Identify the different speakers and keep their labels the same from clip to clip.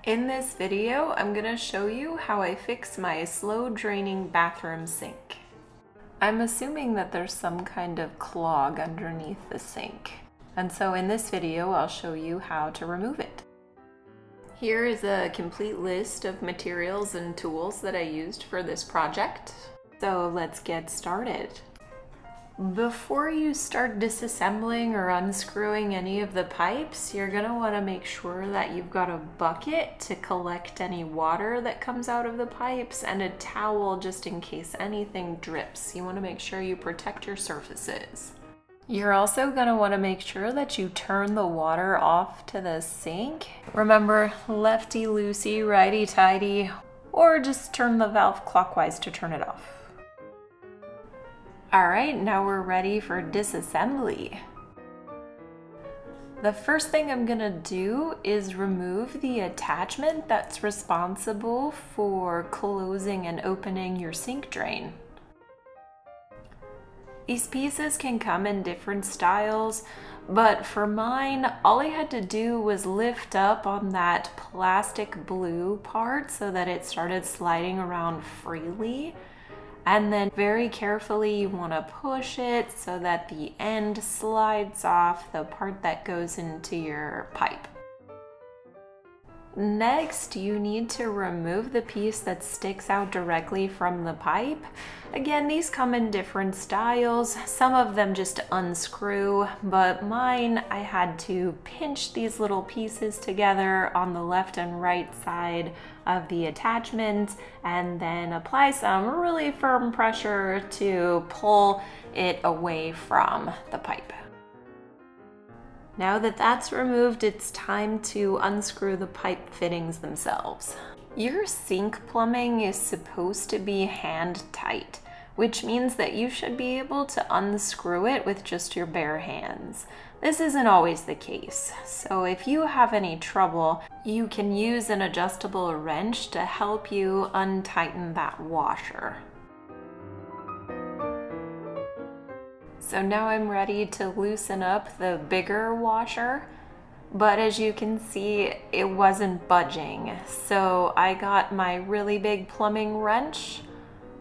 Speaker 1: In this video, I'm gonna show you how I fix my slow draining bathroom sink. I'm assuming that there's some kind of clog underneath the sink. And so in this video, I'll show you how to remove it. Here is a complete list of materials and tools that I used for this project. So let's get started. Before you start disassembling or unscrewing any of the pipes, you're gonna wanna make sure that you've got a bucket to collect any water that comes out of the pipes and a towel just in case anything drips. You wanna make sure you protect your surfaces. You're also gonna wanna make sure that you turn the water off to the sink. Remember, lefty-loosey, righty-tighty, or just turn the valve clockwise to turn it off. All right, now we're ready for disassembly. The first thing I'm gonna do is remove the attachment that's responsible for closing and opening your sink drain. These pieces can come in different styles, but for mine, all I had to do was lift up on that plastic blue part so that it started sliding around freely. And then very carefully you want to push it so that the end slides off the part that goes into your pipe. Next, you need to remove the piece that sticks out directly from the pipe. Again, these come in different styles. Some of them just unscrew, but mine, I had to pinch these little pieces together on the left and right side of the attachment and then apply some really firm pressure to pull it away from the pipe. Now that that's removed, it's time to unscrew the pipe fittings themselves. Your sink plumbing is supposed to be hand tight, which means that you should be able to unscrew it with just your bare hands. This isn't always the case, so if you have any trouble, you can use an adjustable wrench to help you untighten that washer. So now I'm ready to loosen up the bigger washer, but as you can see, it wasn't budging. So I got my really big plumbing wrench,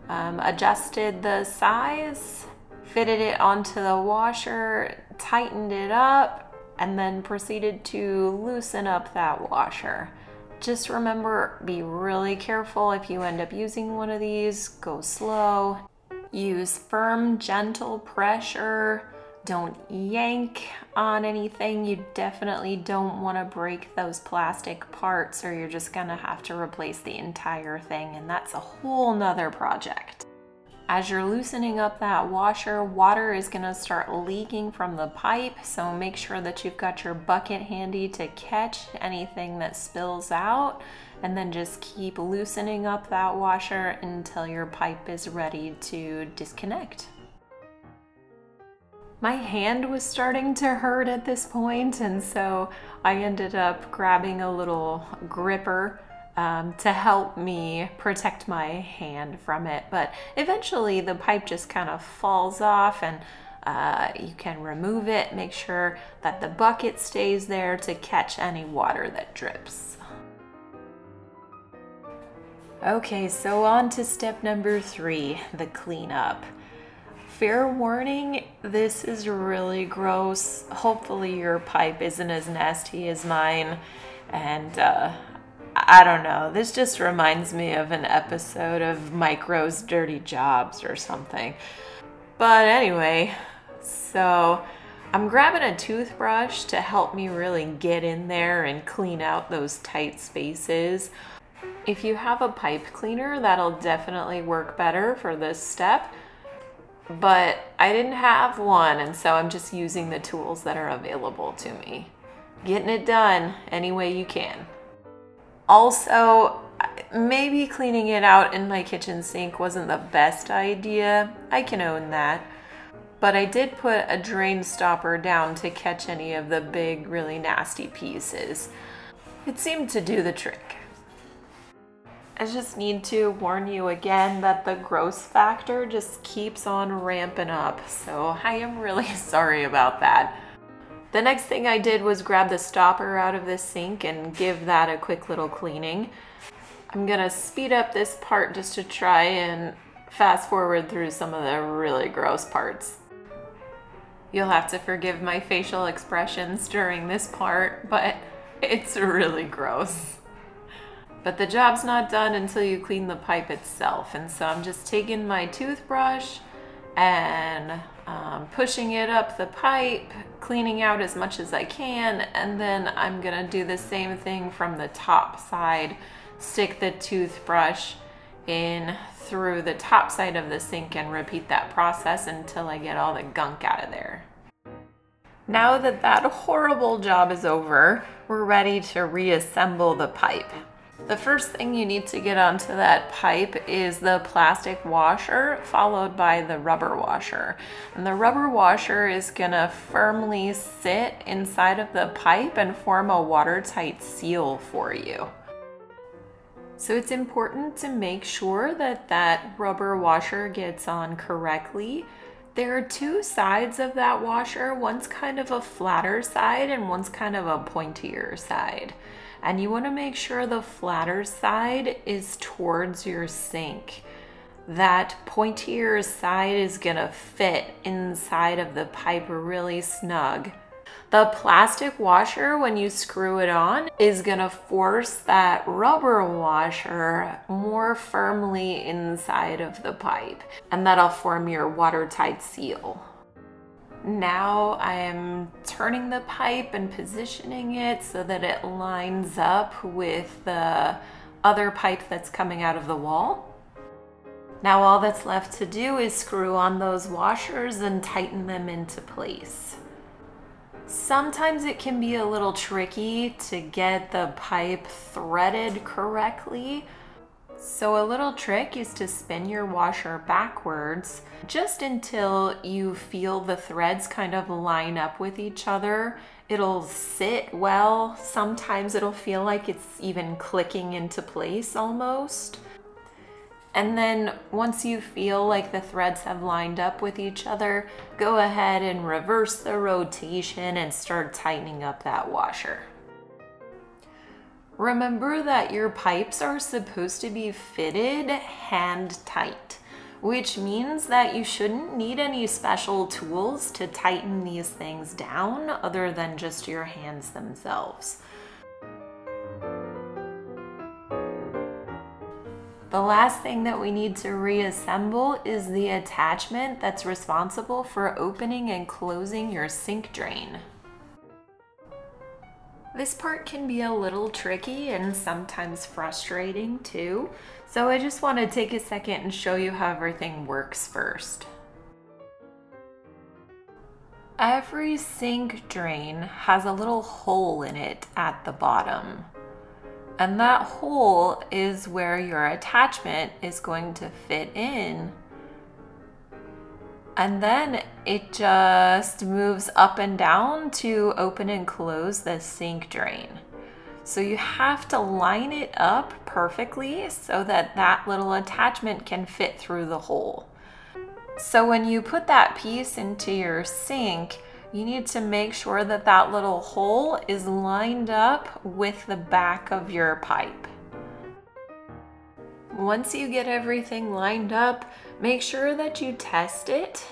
Speaker 1: adjusted the size, fitted it onto the washer, tightened it up, and then proceeded to loosen up that washer. Just remember, be really careful if you end up using one of these, go slow. Use firm, gentle pressure. Don't yank on anything. You definitely don't want to break those plastic parts or you're just gonna have to replace the entire thing, and that's a whole nother project. As you're loosening up that washer, water is gonna start leaking from the pipe, so make sure that you've got your bucket handy to catch anything that spills out, and then just keep loosening up that washer until your pipe is ready to disconnect. My hand was starting to hurt at this point, and so I ended up grabbing a little gripper to help me protect my hand from it. But eventually the pipe just kind of falls off and you can remove it. Make sure that the bucket stays there to catch any water that drips. Okay, so on to step number 3, the cleanup. Fair warning, this is really gross. Hopefully your pipe isn't as nasty as mine, and I don't know, this just reminds me of an episode of Micro's Dirty Jobs or something. But anyway, so I'm grabbing a toothbrush to help me really get in there and clean out those tight spaces. If you have a pipe cleaner, that'll definitely work better for this step. But I didn't have one, and so I'm just using the tools that are available to me. Getting it done any way you can. Also, maybe cleaning it out in my kitchen sink wasn't the best idea. I can own that. But I did put a drain stopper down to catch any of the big, really nasty pieces. It seemed to do the trick. I just need to warn you again that the gross factor just keeps on ramping up, so I am really sorry about that. The next thing I did was grab the stopper out of the sink and give that a quick little cleaning. I'm gonna speed up this part just to try and fast forward through some of the really gross parts. You'll have to forgive my facial expressions during this part, but it's really gross. But the job's not done until you clean the pipe itself, and so I'm just taking my toothbrush and pushing it up the pipe, cleaning out as much as I can, and then I'm gonna do the same thing from the top side. Stick the toothbrush in through the top side of the sink and repeat that process until I get all the gunk out of there. Now that that horrible job is over, we're ready to reassemble the pipe. The first thing you need to get onto that pipe is the plastic washer, followed by the rubber washer. And the rubber washer is gonna firmly sit inside of the pipe and form a watertight seal for you. So it's important to make sure that that rubber washer gets on correctly. There are two sides of that washer. One's kind of a flatter side and one's kind of a pointier side. And you want to make sure the flatter side is towards your sink. That pointier side is gonna fit inside of the pipe really snug. The plastic washer, when you screw it on, is gonna force that rubber washer more firmly inside of the pipe, and that'll form your watertight seal. Now I'm turning the pipe and positioning it so that it lines up with the other pipe that's coming out of the wall. Now all that's left to do is screw on those washers and tighten them into place. Sometimes it can be a little tricky to get the pipe threaded correctly. So a little trick is to spin your washer backwards just until you feel the threads kind of line up with each other. It'll sit well. Sometimes it'll feel like it's even clicking into place almost. And then once you feel like the threads have lined up with each other, go ahead and reverse the rotation and start tightening up that washer. Remember that your pipes are supposed to be fitted hand tight, which means that you shouldn't need any special tools to tighten these things down other than just your hands themselves. The last thing that we need to reassemble is the attachment that's responsible for opening and closing your sink drain. This part can be a little tricky and sometimes frustrating too, so I just want to take a second and show you how everything works first. Every sink drain has a little hole in it at the bottom. And that hole is where your attachment is going to fit in. And then it just moves up and down to open and close the sink drain. So you have to line it up perfectly so that that little attachment can fit through the hole. So when you put that piece into your sink, you need to make sure that that little hole is lined up with the back of your pipe. Once you get everything lined up, make sure that you test it.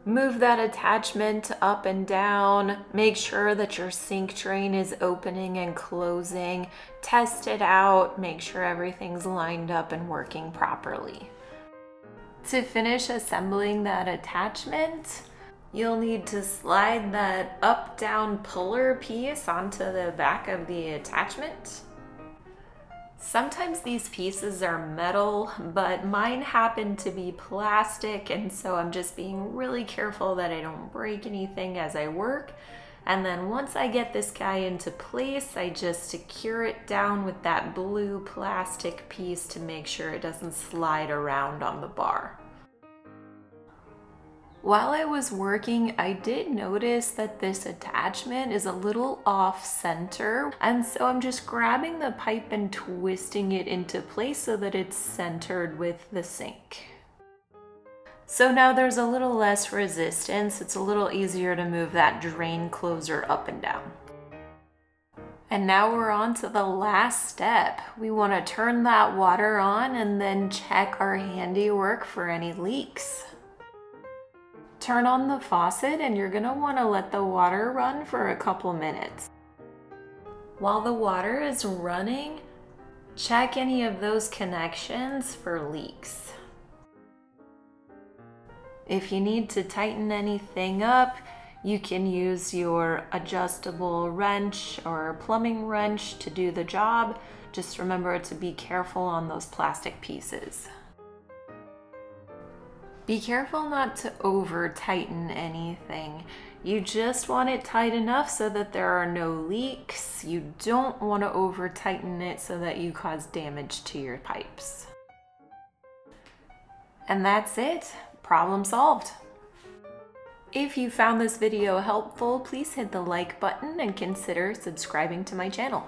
Speaker 1: Move that attachment up and down. Make sure that your sink drain is opening and closing. Test it out. Make sure everything's lined up and working properly. To finish assembling that attachment, you'll need to slide that up-down puller piece onto the back of the attachment. Sometimes these pieces are metal, but mine happen to be plastic, and so I'm just being really careful that I don't break anything as I work. And then once I get this guy into place, I just secure it down with that blue plastic piece to make sure it doesn't slide around on the bar. While I was working, I did notice that this attachment is a little off center, and so I'm just grabbing the pipe and twisting it into place so that it's centered with the sink. So now there's a little less resistance. It's a little easier to move that drain closer up and down. And now we're on to the last step. We want to turn that water on and then check our handiwork for any leaks. Turn on the faucet and you're going to want to let the water run for a couple minutes. While the water is running, check any of those connections for leaks. If you need to tighten anything up, you can use your adjustable wrench or plumbing wrench to do the job. Just remember to be careful on those plastic pieces. Be careful not to over tighten anything. You just want it tight enough so that there are no leaks. You don't want to over tighten it so that you cause damage to your pipes. And that's it. Problem solved. If you found this video helpful, please hit the like button and consider subscribing to my channel.